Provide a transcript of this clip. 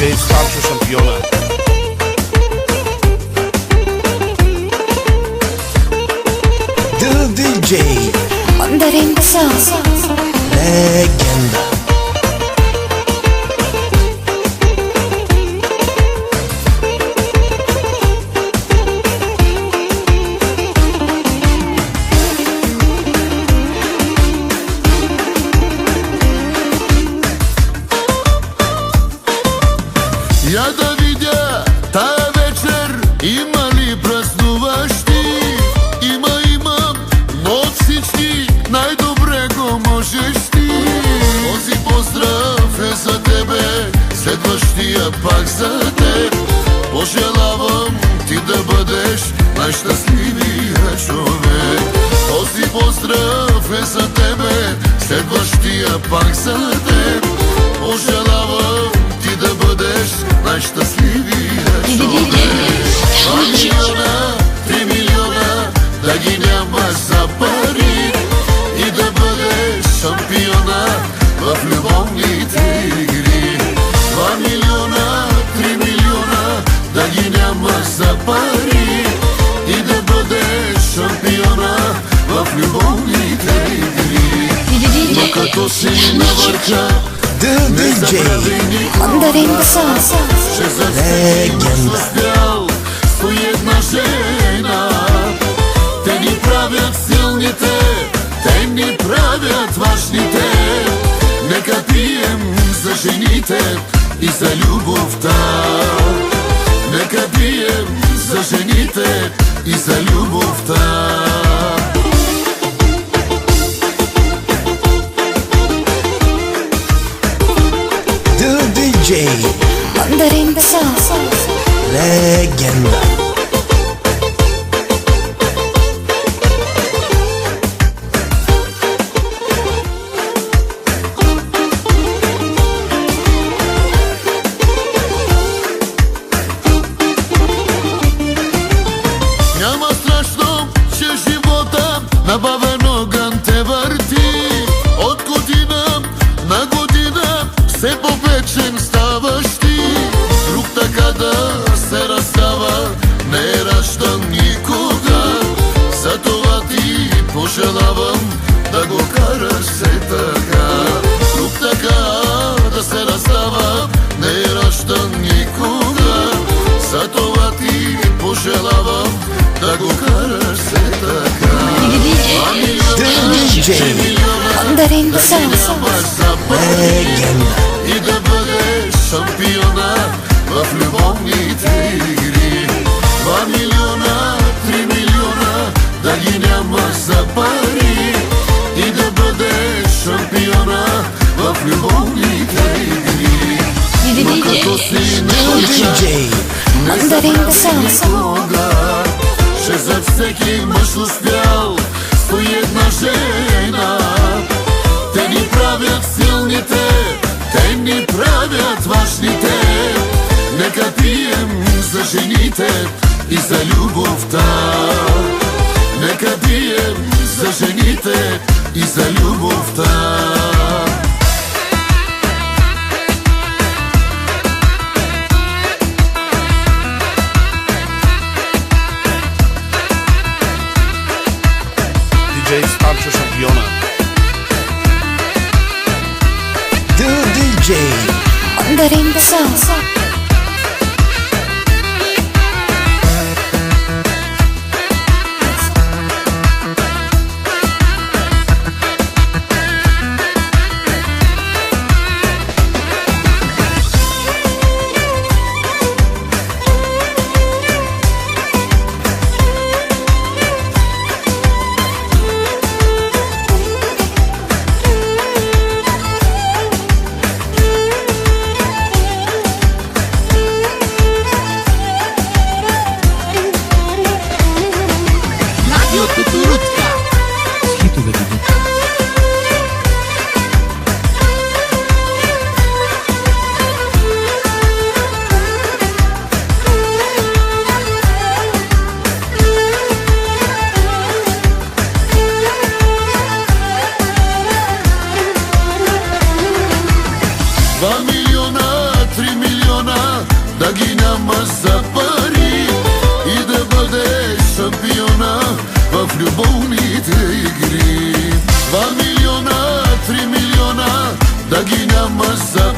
DJ Stancho Шампиона. The DJ Mandarin Sauce. Legenda. Я да видя тая вечер има ли празнуващи. Имам, но от всички най-добре го можеш ти. Този поздрав е за тебе, следващия пак за теб. Пожелавам ти да бъдеш най-щастливия човек. Този поздрав е за тебе, следващия пак за теб. Пожелавам ти да бъдеш най-щастливия човек. 2 милиона, 3 милиона, да ги нямаш за пари и да бъдеш шампиона в любовните игри. 2 милиона, 3 милиона, да ги нямаш за пари и да бъдеш шампиона в любовните игри. Но като си на върха, The DJ Mandarin Sauce. ще за всеки мъж успял стои една жена. Те ни правят силните, те ни правят важните. Нека пием за жените и за любовта. Нека пием за жените и за любовта. The DJ Mandarin Sauce. Legenda. Няма страшно, че живота на бавен огън те върти. От година на година все по-вечен ставаш ти. Друг така да се разстава не е раждан никога. Затова ти пожелавам да го караш все така. Друг така да се разстава не е раждан никога. Затова ти пожелавам да го караш все така. 2 милиона, DJ 3 милиона, Mandarin да ги Sauce. нямаш за пари Legenda. и да бъдеш шампиона в любовните игри. 2 милиона, 3 милиона, да ги нямаш за пари и да бъдеш шампиона в любовните игри. Но като си не DJ Mandarin Sauce. никога, ще за всеки мъж успял стои една жена. Те ни правят силните, те ни правят важните. Нека пием за жените и за любовта. Нека пием за жените и за любовта. DJ Stancho Шампиона. The DJ Mandarin Sauce. да ги няма за пари и да бъдеш шампиона в любовните игри. 2 милиона, 3 милиона, да ги няма за